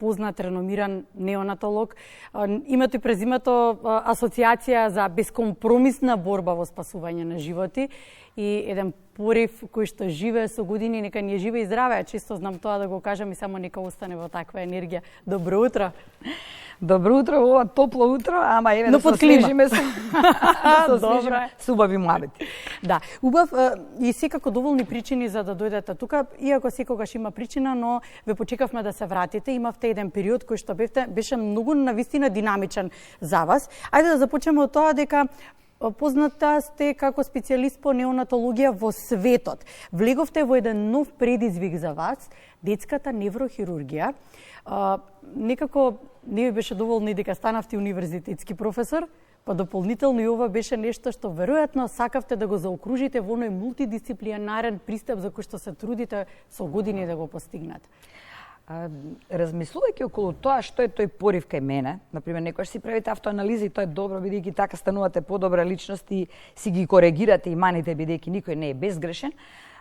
познат, реномиран неонатолог. Името и презимето Асоциација за бескомпромисна борба во спасување на животи и еден порив кој што живее со години, нека ни е живе и здраве. Често знам тоа да го кажам и само нека остане во таква енергија. Добро утро. Добро утро, ова топло утро, ама еве да се освежиме со убави муабети. Да, убав и секако доволни причини за да дојдете тука, иако секогаш има причина, но ве почекавме да се вратите. Имавте еден период кој што беше многу навистина динамичен за вас. Ајде да започнеме од тоа дека позната сте како специјалист по неонатологија во светот. Влеговте во еден нов предизвик за вас, детската неврохирургија. Некако не ви беше доволно и дека станавте универзитетски професор, па дополнително и ова беше нешто што веројатно сакавте да го заокружите во оној мултидисциплинарен пристап за кој што се трудите со години да го постигнете. Размислувајќи околу тоа што е тој порив кај мене, например, некојаш си правите автоанализи и тоа е добро, бидејќи така станувате подобра личност и си ги коригирате и маните, бидејќи никој не е безгрешен,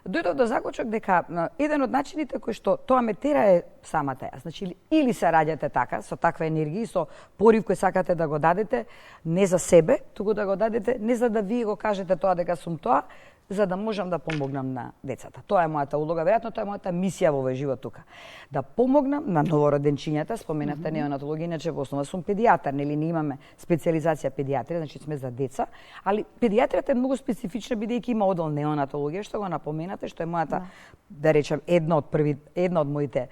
дојдов до заклучок дека еден од начините кој што тоа ме тера е самата јас. Значи, или се раѓате така, со таква енергија, со порив кој сакате да го дадете, не за себе, туку да го дадете, не за да вие го кажете тоа дека сум тоа, за да можам да помогнам на децата. Тоа е мојата улога, веројатно тоа е мојата мисија во овој живот тука. Да помогнам на новороденчињата, споменавте неонатологија, иначе во основа сум педијатар, нели не имаме специјализација педијатрија, значи сме за деца, али педијатријата е многу специфична бидејќи има одел неонатологија, што го напоменате, што е мојата, да речем, една од моите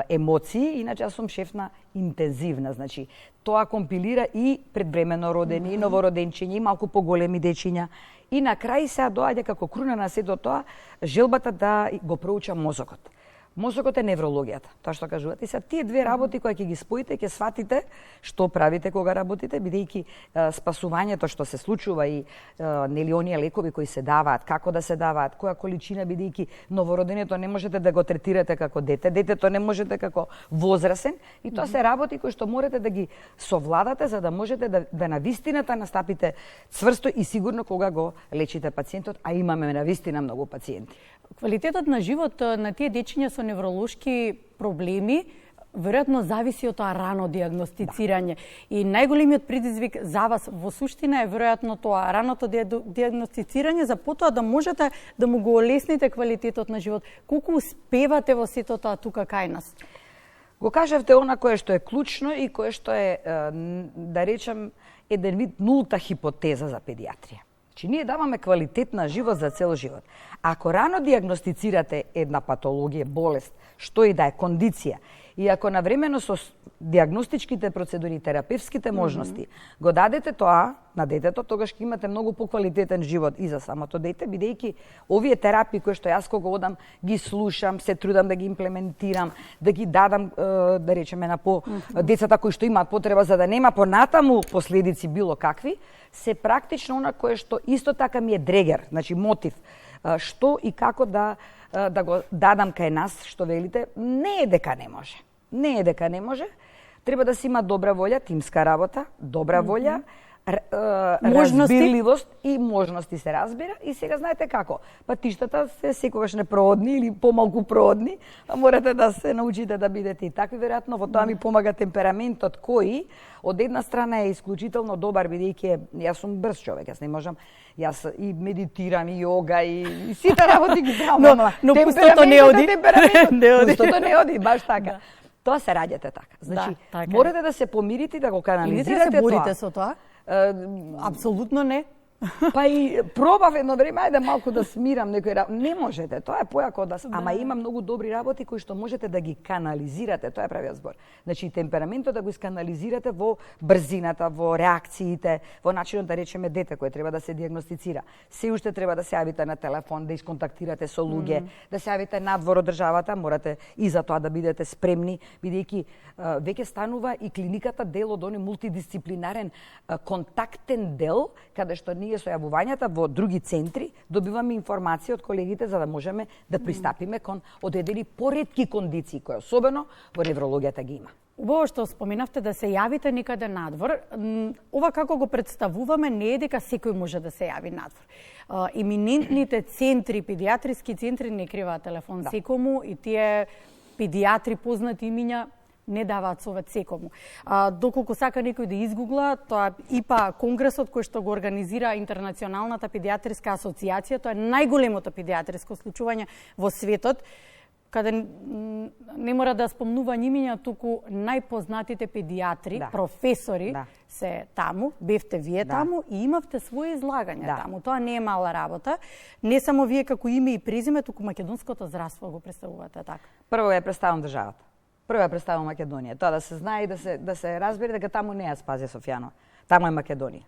емоции, иначе јас сум шеф на интензивна, значи тоа компилира и предвремено родени, и новороденчиња, и малку поголеми дечиња. И на крај сега доаѓа како круна на сето тоа желбата да го проучам мозокот. Мозокот е неврологијата, тоа што кажувате. И сега тие две работи кои ќе ги споите, ќе сватите што правите кога работите, бидејќи спасувањето што се случува и нели оние лекови кои се даваат, како да се даваат, која количина, бидејќи новороденето не можете да го третирате како дете, детето не можете како возрасен, и тоа се работи кои што можете да ги совладате за да можете да навистината настапите цврсто и сигурно кога го лечите пациентот, а имаме навистина многу пациенти. Квалитетот на живот на тие дечиња со невролошки проблеми веројатно зависи од тоа рано диагностицирање. И најголемиот предизвик за вас во суштина е веројатно тоа раното диагностицирање за потоа да можете да му го олесните квалитетот на живот. Колку успевате во сето тоа тука кај нас? Го кажавте она кое што е клучно и кое што е, да речем, еден вид нулта хипотеза за педијатрија. Значи, ние даваме квалитет на живот за цел живот. Ако рано диагностицирате една патологија, болест, што и да е, кондиција, и ако навремено со диагностичките процедури, терапевските можности, го дадете тоа на детето, тогаш ќе имате многу поквалитетен живот и за самото дете, бидејќи овие терапии кои што јас кога одам ги слушам, се трудам да ги имплементирам, да ги дадам, да речеме, на децата кои што имаат потреба за да нема понатаму последици било какви, се практично она кое што исто така ми е дрегер, значи мотив, што и како да го дадам кај нас, што велите, не е дека не може. Не е дека не може. Треба да се има добра волја, тимска работа, добра волја, разбирливост и можности се разбира. И сега знаете како, патиштата се секогаш непроодни или помалку проодни, а морате да се научите да бидете и такви. Веројатно во тоа ми помага темпераментот кој од една страна е исклучително добар, бидејќи јас сум брз човек, јас не можам, јас и медитирам, и јога, и сите работи ги правам. Но пустото не оди. Пустото не оди, баш така. Тоа се раѓате така. Значи, морате да се помирите и да го канализирате тоа. Или да се борите со тоа? Апсолутно не. Па и пробав едно време, ајде малку да смирам некој работи. Не можете, тоа е појако да... Ама има многу добри работи кои што можете да ги канализирате, тоа е правиот збор. Значи, темпераментот да го исканализирате во брзината, во реакциите, во начинот да речеме дете кој треба да се диагностицира. Се уште треба да се јавите на телефон, да исконтактирате со луѓе, да се јавите надвор од државата, морате и за тоа да бидете спремни, бидејќи веќе станува и клиниката дел од оној мултидисциплинарен контактен дел, каде што ние со јавувањата во други центри добиваме информација од колегите за да можеме да пристапиме кон одредени поретки кондиции кои особено во неврологијата ги има. Убаво што споменавте да се јавите некаде надвор. Ова како го представуваме не е дека секој може да се јави надвор. Еминентните центри, педијатриски центри не криваат телефон секому и тие педијатри познати имиња не даваат совет секому. Доколку сака некој да изгугла, тоа ИПА конгресот кој што го организира Интернационалната педиатриска асоциација, тоа е најголемото педиатриско случување во светот, каде не мора да спомнува имиња, туку најпознатите педиатри, професори се таму, бевте вие таму и имавте своје излагања таму. Тоа не е мала работа. Не само вие како име и презиме, туку македонското здравство го представувате така. Прво ја представам државата. Прво ја представам Македонија. Тоа да се знае и да се разбере дека таму не ја спази Софијано. Таму е Македонија.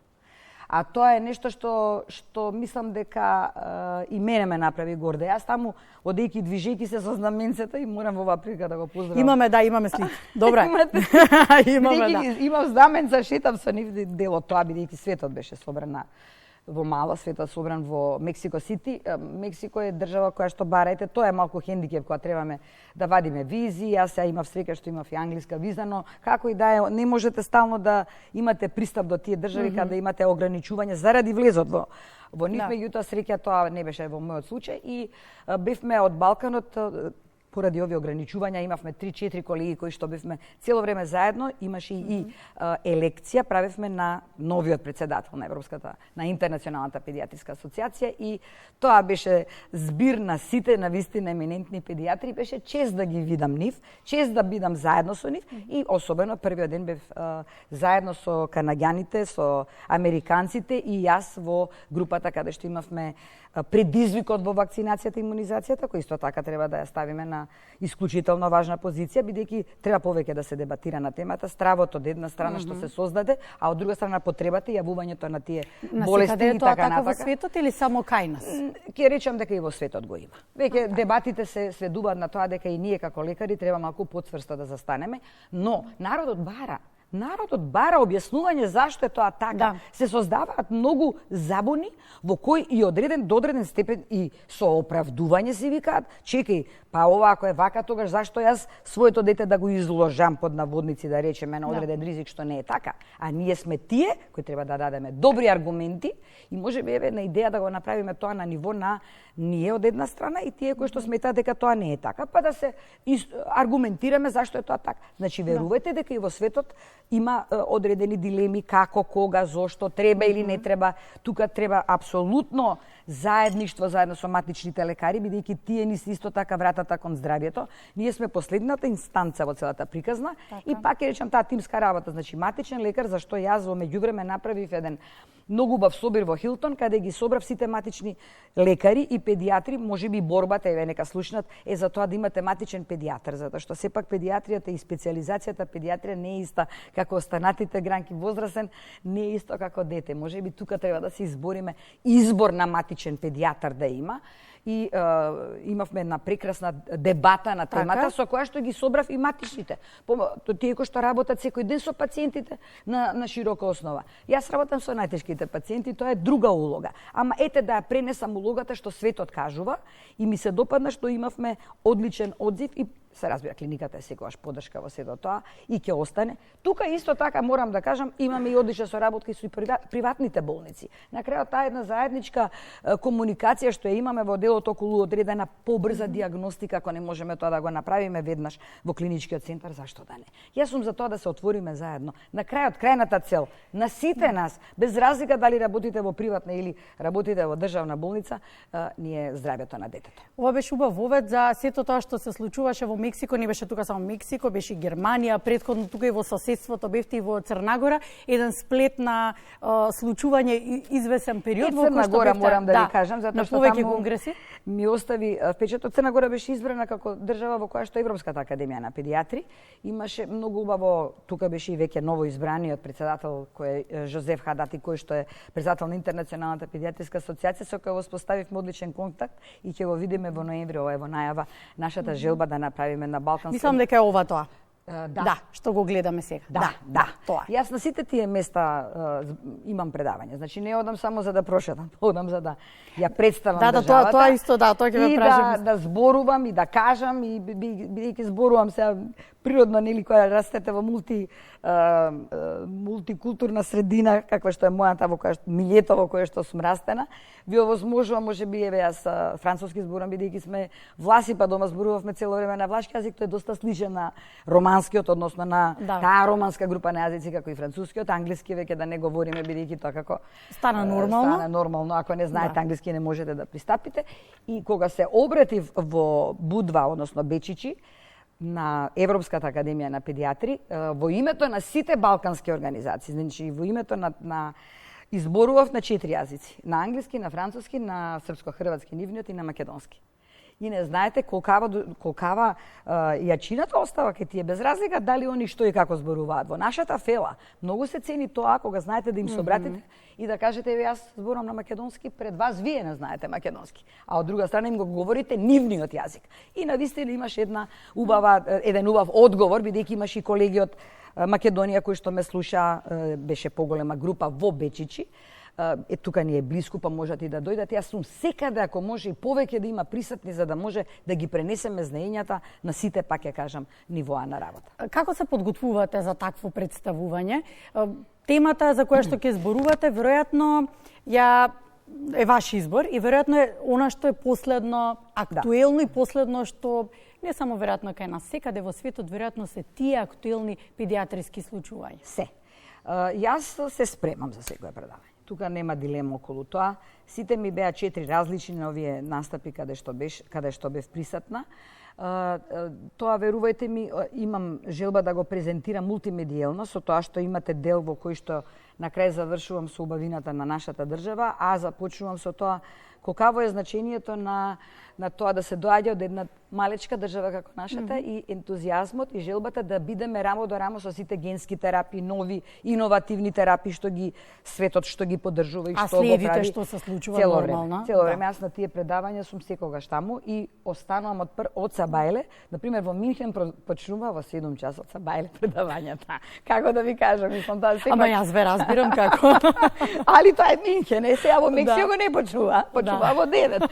А тоа е нешто што мислам дека и мене ме направи горда. Јас таму, одејќи движејќи се со знаменцето, и морам во оваа прилика да го поздравам. Имаме слики. Добра. Имаме. Имам знаменца, шетам со нив дел од тоа, бидејќи светот беше собран во мало, светот собран во Мексико Сити. Мексико е држава која што барајте, тоа е малку хендикеп кога требаме да вадиме визи. Јас ја имав среќа што имав и англиска виза, но како и да е, не можете стално да имате пристап до тие држави каде имате ограничување заради влезот во нив. Меѓутоа среќа тоа не беше во мојот случај и бевме од Балканот. Поради овие ограничувања имавме 3-4 колеги кои што бевме цело време заедно, имаше и елекција, правевме на новиот председател на на Интернационалната педиатриска асоциација и тоа беше збир на сите на вистина еминентни педиатри, беше чест да ги видам нив, чест да бидам заедно со нив и особено првиот ден бев заедно со канаѓаните, со американците и јас во групата каде што имавме предизвикот во вакцинацијата и имунизацијата, кој исто така треба да ја ставиме на исклучително важна позиција, бидејќи треба повеќе да се дебатира на темата, стравот од една страна што се создаде, а од друга страна потребата и јавувањето на тие болести и така натака. Во светот или само кај нас? Ќе речам дека и во светот го има. Веќе дебатите се сведуваат на тоа дека и ние како лекари треба малку поцврсто да застанеме, но народот бара. Народот бара објаснување зашто е тоа така. Се создаваат многу забуни во кои и одреден до одреден степен и со оправдување се викаат, чекај, па ова ако е вака, тогаш зашто јас своето дете да го изложам под наводници, да речеме на одреден ризик што не е така. А ние сме тие кои треба да дадеме добри аргументи и можеби еве на идеја да го направиме тоа на ниво на ние од една страна и тие кои што сметаат дека тоа не е така, па да се аргументираме зашто е тоа така. Значи верувајте дека и во светот има одредени дилеми како, кога, зошто, треба или не треба. Тука треба апсолутно заедништво заедно со матичните лекари, бидејќи тие ни се исто така вратата кон здравјето. Ние сме последната инстанца во целата приказна и пак ќе речам таа тимска работа, значи матичен лекар, зашто јас во меѓувреме направив еден многу убав собир во Хилтон, каде ги собрав сите матични лекари и педиатри, можеби борбата еве нека слушнат е за тоа да имате матичен педиатар, затоа што сепак педиатријата и специјализацијата педиатрија не е иста како останатите гранки. Возрастен не е исто како дете. Можеби тука треба да се избориме избор на матичен педиатар да има. И имавме една прекрасна дебата на темата со која што ги собрав и матичните. Тие кои што работат секој ден со пациентите на широка основа. Јас работам со најтешките пациенти, тоа е друга улога. Ама ете да ја пренесам улогата што светот кажува и ми се допадна што имавме одличен одзив и се разбира, клиниката е секогаш подршка во сето тоа и ќе остане. Тука исто така морам да кажам, имаме и одлична соработка и со приватните болници. На крајот таа една заедничка комуникација што ја имаме во делот околу одредена побрза дијагностика, ако не можеме тоа да го направиме веднаш во клиничкиот центар, зашто да не? Јас сум за тоа да се отвориме заедно. На крајот, крајната цел на сите нас, без разлика дали работите во приватна или работите во државна болница, ни е здравјето на детето. Ова беше убав вовед за сето тоа што се случуваше во Мексико, не беше тука само Мексико, беше и Германија, претходно тука и во соседството, бевте и во Црнагора, еден сплет на случување извесен период во кој што бевте, морам да ви кажам, затоа што повеќе конгреси ми остави впечаток. Црнагора беше избрана како држава во која што Европската академија на педиатри имаше многу убаво, тука беше и веќе ново избраниот председател кој е Жозеф Хадати, кој што е председател на Интернационалната педиатриска асоциација, со кој воспоставивме одличен контакт и ќе го видиме во ноември, ова е во најава нашата желба да направиме на Балканска. Мислам дека е ова тоа. Да, што го гледаме сега. Да, тоа. Јас на сите тие места имам предавање. Значи не одам само за да прошетам, одам за да ја представам државата. Тоа исто, тоа ќе ве прашам. И да зборувам и да кажам и бидејќи зборувам сега природно, нели, која растете во мултикултурна средина, каква што е мојата, во која милјето во кое што сум растена, ви овозможува, можеби, еве јас француски зборам, бидејќи сме власи, па дома зборувавме цело време на влашки јазик, тој е доста сличен на романскиот, односно на таа романска група на јазици како и францускиот, англиски веќе да не говориме, бидејќи тоа како стана нормално, ако не знаете англиски не можете да пристапите. И кога се обратив во Будва, односно Бечичи, на Европската академија на педиатри, во името на сите балкански организации, значи во името на изборував на 4 јазици, на англиски, на француски, на српско-хрватски нивниот и на македонски. И не знаете колкава јачината остава кај тие, без разлика дали они што и како зборуваат. Во нашата фела многу се цени тоа кога знаете да им се обратите и да кажете, еве јас зборувам на македонски, пред вас вие не знаете македонски, а од друга страна им го говорите нивниот јазик. И навистина имаш еден убав одговор, бидејќи имаш и колеги од Македонија кои што ме слуша, беше поголема група во Бечичи. Тука ни е блиску, па можат и да дојдат. Јас сум секаде, ако може и повеќе да има присутни, за да може да ги пренесеме знаењата на сите, пак ја кажам, нивоа на работа. Како се подготвувате за такво представување? Темата за која што ќе зборувате, веројатно е ваш избор и веројатно е она што е последно актуелно и последно што не само веројатно кај нас, секаде во светот веројатно се тие актуелни педиатриски случувања. Се. Јас се спремам за секое предавање. Тука нема дилема околу тоа. Сите ми беа 4 различни на овие настапи каде што бев присутна. Тоа, верувајте ми, имам желба да го презентирам мултимедијално со тоа што имате дел во кој што на крај завршувам со убавината на нашата држава, а започнувам со тоа колкаво е значењето на тоа да се доаѓа од една малечка држава како нашата и ентузијазмот и желбата да бидеме рамо до рамо со сите генски терапии, нови, иновативни терапии што ги светот што ги поддржува и што го прави. Што се случува нормално. Цело време јас на тие предавања сум секогаш таму и останувам од Сабајле. Например, во Минхен почнува во 7 часот Сабајле предавањата. Како да ви кажам, мислам тоа секогаш. Ама јас ве разбирам како. Али тоа е Минхен, сега во Мексико не почнува, почнува во 9.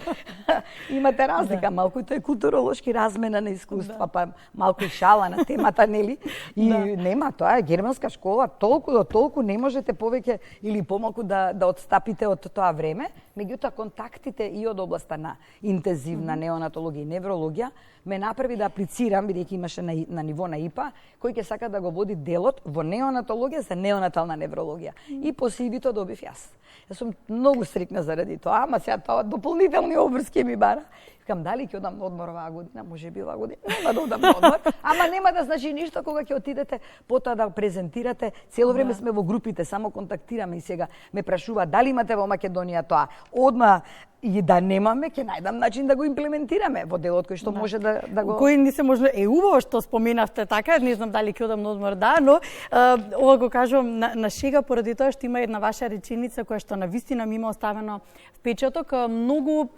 Имате разлика, малку и тоа е културолошки размена на искуства, па малку и шала на темата, нели? И нема, тоа е германска школа, толку не можете повеќе или помалку да одстапите од тоа време. Меѓутоа, контактите и од областа на интензивна неонатологија и неврологија ме направи да аплицирам, бидејќи имаше на ниво на ИПА, кој ќе сака да го води делот во неонатологија за неонатална неврологија. И по CV-то добив јас. Јас сум многу стрикна заради тоа, ама сега тоа дополнителни обврски ми бара. Викам, дали ќе одам на одмор оваа година, може би оваа година нема да одам на одмор, ама нема да значи ништо кога ќе отидете потоа да презентирате. Цело време сме во групите, само контактираме и сега ме прашува дали имате во Македонија тоа. Одма и да немаме, ќе најдам начин да го имплементираме во делот кој што може да го... Кој не се може... убаво што споменавте така, не знам дали ќе одам на одмор, но ова го кажувам на шега поради тоа што има една ваша реченица која што навистина ми има оставено впечаток. Многу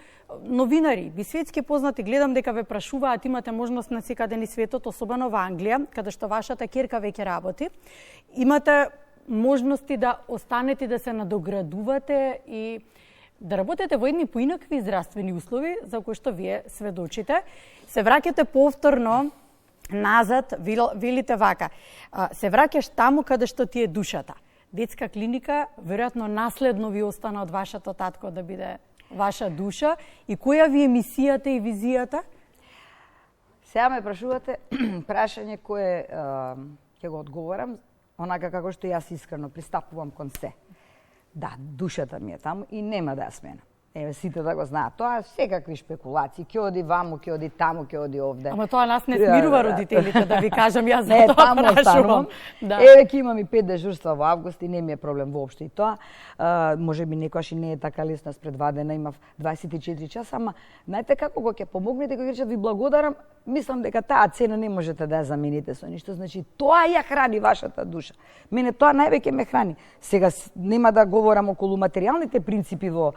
новинари, би светски познати, гледам дека ве прашуваат, имате можност на секаде ни светот, особено во Англија, каде што вашата ќерка веќе работи. Имате можности да останете да се надоградувате и да работите во едни поинакви здравствени услови за кои што вие сведочите. Се враќате повторно назад, велите вака. Се враќаш таму каде што ти е душата. Детска клиника, веројатно наследно ви остана од вашето татко да биде ваша душа. И која ви е мисијата и визијата? Сега ме прашувате прашање кое ќе го одговорам онака како што јас искрено пристапувам кон се. Да, душата ми е таму и нема да ја сменам. Еве, сите да го знаат. Тоа секакви шпекулации. Ќе оди ваму, ќе оди таму, ќе оди овде. Ама тоа нас не смирува родителите, да ви кажам, јас за тоа таму прашувам. Еве, ќе имам и 5 дежурства во август и не ми е проблем воопшто и тоа. Може би некојаш и не е така лесно спредвадена, имав 24 часа, ама знаете како го ќе помогнете, кога речат ви благодарам, мислам дека таа цена не можете да ја замените со ништо. Значи, тоа ја храни вашата душа. Мене тоа највеќе ме храни. Сега нема да говорам околу материјалните принципи во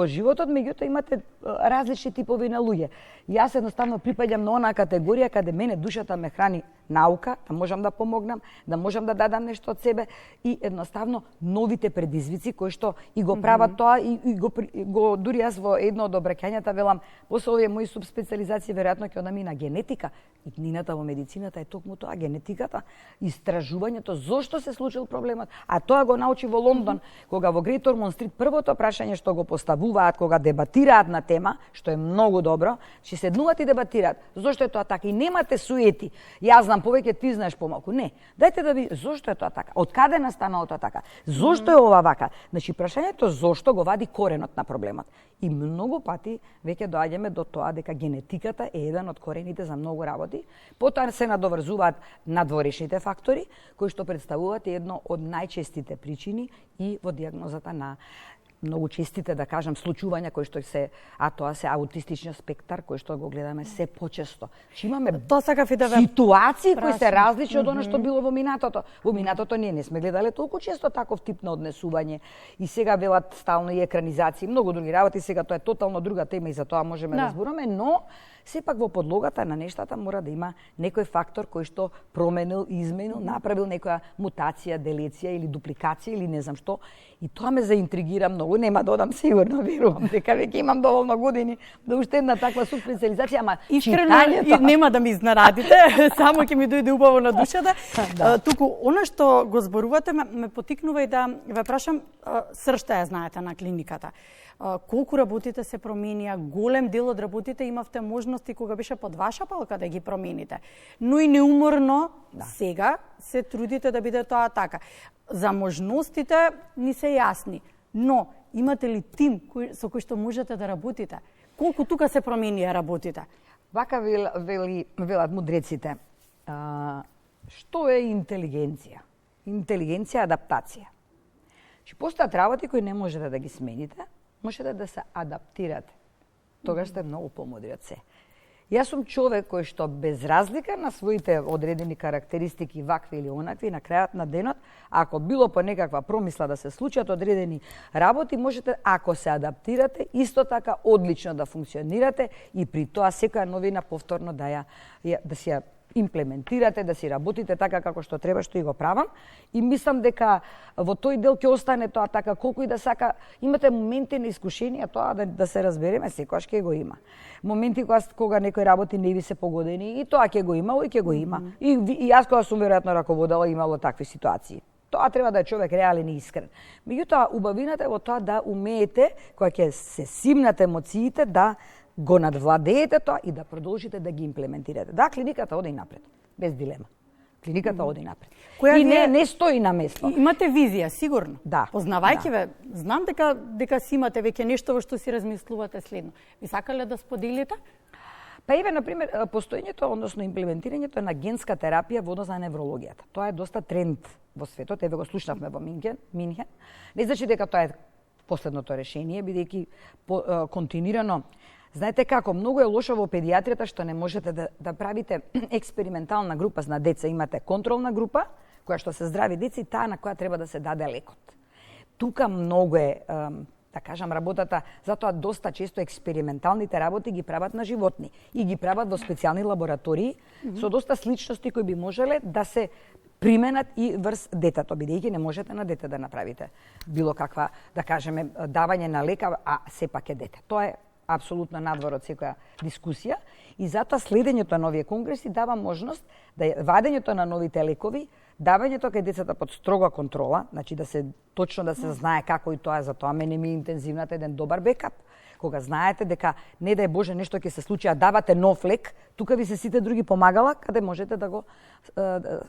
животот, меѓутоа имате различни типови на луѓе. Јас едноставно припаѓам на онаа категорија каде мене душата ме храни наука, да можам да помогнам, да можам да дадам нешто од себе и едноставно новите предизвици кои што и го прават тоа и го дури јас во едно од обраќањата велам после овие мои субспециализации веројатно ќе одам и на генетика. Иднината во медицината е токму тоа, генетиката, истражувањето зошто се случил проблемот, а тоа го научи во Лондон, кога во Great Ormond Street првото прашање што го поставуваат кога дебатираат на тема, што е многу добро, че седнуваат и дебатираат. Зошто е тоа така? И немате суети. Јас знам повеќе, ти знаеш помалку. Не. Дајте да ви зошто е тоа така? Од каде настанало тоа така? Зошто е ова вака? Значи прашањето зошто го вади коренот на проблемот. И многу пати веќе доаѓаме до тоа дека генетиката е еден од корените за многу работи. Потоа се надоврзуваат надворешните фактори кои што представуваат едно од најчестите причини и во дијагнозата на многу честите, да кажам, случувања кои што се, а тоа се аутистичниот спектар кои што го гледаме се почесто. Че имаме ситуации кои се различни од она што било во минатото. Во минатото ние не сме гледале толку често таков тип на однесување и сега велат стално и екранизации, многу други работи, сега тоа е тотално друга тема и за тоа можеме да зборуваме, но сепак во подлогата на нештата мора да има некој фактор кој што променил, изменил, направил некоја мутација, делеција или дупликација или не знам што. И тоа ме заинтригира многу, нема да одам сигурно, верувам дека веќе имам доволно години да уште една таква субспециализација, ама читањето нема да ми изненадите, само ќе ми дојде убаво на душата. Туку она што го зборувате ме потикнува и да ве прашам, сршта ја знаете на клиниката. Колку работите се променија, голем дел од работите имавте можности кога беше под ваша палка да ги промените. Но и неуморно сега се трудите да биде тоа така. За можностите ни се јасни, но имате ли тим со кој што можете да работите? Колку тука се променија работите? Вака велат мудреците. Што е интелигенција? Интелигенција е адаптација. Че постојат работи кои не можете да ги смените, можете да се адаптирате. Тогаш сте многу помудри од се. Јас сум човек кој што без разлика на своите одредени карактеристики, вакви или онакви, на крајот на денот, ако било по некаква промисла да се случат одредени работи, можете, ако се адаптирате, исто така одлично да функционирате и при тоа секоја новина повторно да си ја имплементирате, да си работите така како што треба, што и го правам. И мислам дека во тој дел ќе остане тоа така, колку и да сака. Имате моменти на искушенија, тоа да се разбереме, секогаш ќе го има. Моменти кога некои работи не ви се погодени, и тоа ќе го имало и ќе го има. И јас кога сум веројатно раководела имало такви ситуации. Тоа треба да е човек реален и искрен. Меѓутоа, убавината е во тоа да умеете, кога ќе се симнат емоциите, да го надвладеете тоа и да продолжите да ги имплементирате. Да, клиниката оди напред, без дилема. Клиниката оди напред. И не стои на место. Имате визија, сигурно. Да. Познавајќи ве, знам дека си имате веќе нешто во што си размислувате следно. Ви сакале да споделите? Па еве, например, постоењето, односно имплементирањето на генска терапија во однос на неврологијата. Тоа е доста тренд во светот, еве го слушнавме во Минхен. Не значи дека тоа е последното решение, бидејќи континуирано. Знаете како, многу е лошо во педијатријата што не можете да правите експериментална група на деца. Имате контролна група, која што се здрави деца и таа на која треба да се даде лекот. Тука многу е, да кажам, работата, затоа доста често експерименталните работи ги прават на животни и ги прават во специјални лаборатории со доста сличности кои би можеле да се применат и врз детето, бидејќи не можете на дете да направите било каква, да кажеме, давање на лека, а сепак е дете. Тоа е апсолутно надвор од секоја дискусија и затоа следењето на овие конгреси дава можност да вадењето на новите лекови, давањето кај децата под строга контрола, значи да се точно да се знае како и тоа, затоа мене ми е интензивната еден добар бекап. Кога знаете дека не дај Боже нешто ќе се случи, а давате нов лек, тука ви се сите други помагала каде можете да го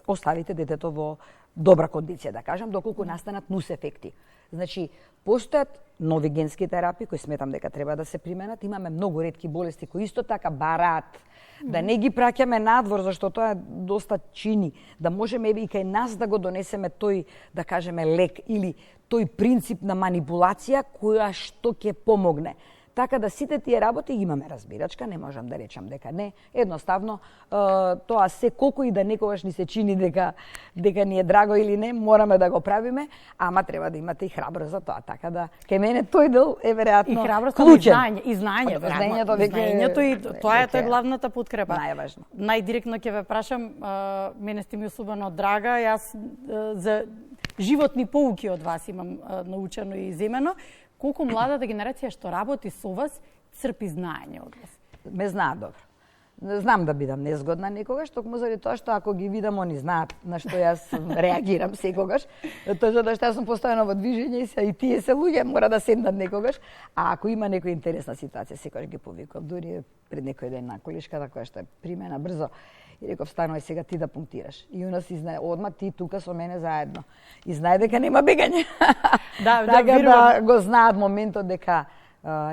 оставите детето во добра кондиција, да кажам, доколку настанат нус ефекти. Значи, постојат нови генски терапии кои сметам дека треба да се применат. Имаме многу ретки болести кои исто така бараат да не ги праќаме надвор, зашто тоа доста чини, да можеме и кај нас да го донесеме тој, да кажеме, лек или тој принцип на манипулација која што ќе помогне. Така да сите тие работи имаме разбирачка, не можам да речам дека не. Едноставно тоа се колку и да некогаш ни се чини дека ни е драго или не, мораме да го правиме, ама треба да имате и храброст за тоа. Така да кај мене тој дел е веројатно и храброст, клучен. и знаење, Знаењето и тоа е главната подкрепа. Најважно. Најдиректно ќе ве прашам, мене сте ми особено драга, јас за животни поуки од вас имам научено и земено. Колку младата генерација што работи со вас црпи знаење од вас? Ме знаат добро. Знам да бидам незгодна некогаш, токму заради тоа што ако ги видам, они знаат на што јас реагирам секогаш. Тоа што јас сум постојано во движење и тие се луѓе мора да седнат некогаш, а ако има некоја интересна ситуација, секогаш ги повикувам. Дури пред некој ден на колишката која што е при мене брзо и реков станувај сега ти да пунктираш. И она си знае одма ти тука со мене заедно. И знае дека нема бегање. Така да го знаат моментот дека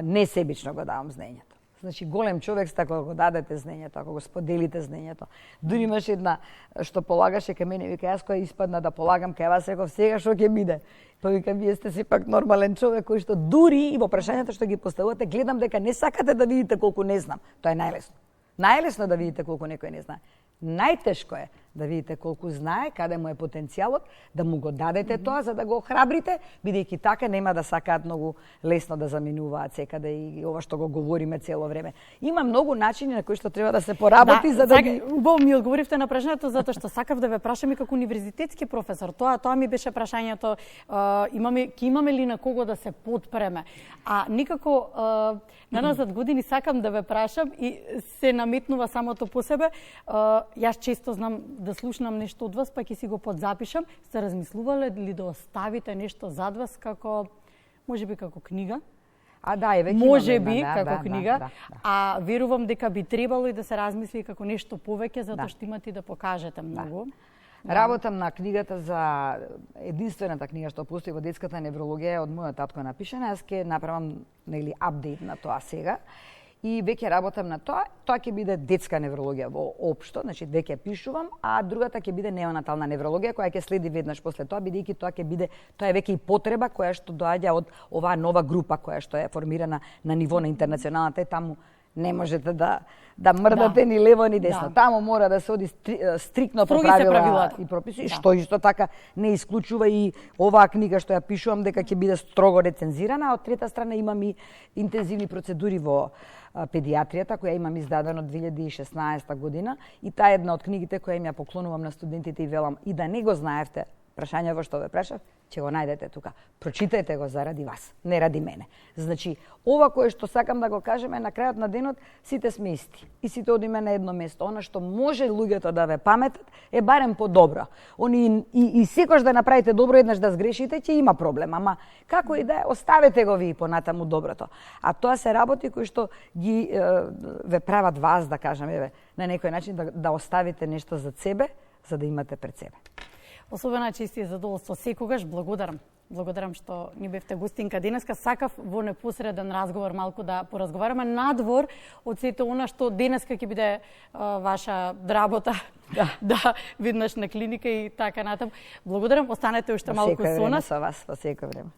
не себично го давам знаењето. Значи, голем човек сте ако го дадете знаењето, ако го споделите знаењето. Дури имаш една што полагаше кај мене, вика, јас која испадна да полагам кај вас, реков, сега што ќе биде? Тој вика, вие сте сепак нормален човек кој што дури и во прашањата што ги поставувате, гледам дека не сакате да видите колку не знам. Тоа е најлесно. Најлесно да видите колку некој не знае. Најтешко е да видите колку знае, каде му е потенцијалот, да му го дадете тоа за да го охрабрите, бидејќи така нема да сакаат многу лесно да заминуваат секаде и ова што го говориме цело време. Има многу начини на кои што треба да се поработи за да ги... Убаво ми одговоривте на прашањето затоа што сакав да ве прашам и како универзитетски професор. Тоа ми беше прашањето, ќе имаме ли на кого да се потпреме? А никако наназад години сакам да ве прашам и се наметнува самото по себе. Јас често знам да слушнам нешто од вас, па ќе си го подзапишам. Сте размислувале ли да оставите нешто зад вас како, можеби како книга? Да, веќе можеби како книга, а верувам дека би требало и да се размисли како нешто повеќе, затоа што имате да покажете многу. Работам на книгата за единствената книга што постои во детската неврологија од мојот татко напишана. Јас ќе направам апдейт на тоа сега. И веќе работам на тоа. Тоа ќе биде детска неврологија во општо, значи веќе пишувам, а другата ќе биде неонатална неврологија која ќе следи веднаш после тоа, бидејќи тоа е веќе и потреба која што доаѓа од оваа нова група која што е формирана на ниво на интернационалната и таму не можете да мрдате ни лево ни десно. Таму мора да се оди стрикно по правила и прописи, што исто така не исклучува и оваа книга што ја пишувам дека ќе биде строго рецензирана, а од трета страна имам и интензивни процедури во педиатријата, која имам издадено 2016 година и таа е една од книгите која им ја поклонувам на студентите и велам и да не го знаевте, прашањето што ве прашав, ќе го најдете тука. Прочитајте го заради вас, не ради мене. Значи, ова кое што сакам да го кажем е на крајот на денот, сите сме исти и сите одиме на едно место. Она што може луѓето да ве паметат е барем по-добро. И секош да направите добро, еднаш да сгрешите, ќе има проблем, ама како и да е, оставете го ви понатаму доброто. А тоа се работи кои што ги ве прават вас, да кажам, на некој начин да оставите нешто за себе, за да имате пред себе. Особена чест и задоволство секогаш. Благодарам. Благодарам што ни бевте гостинка денеска. Сакав во непосреден разговор малку да поразговараме надвор од сето она што денеска ќе биде ваша работа. Да, веднаш на клиника и така натаму. Благодарам, останете уште малку со нас. Со вас, во секој време.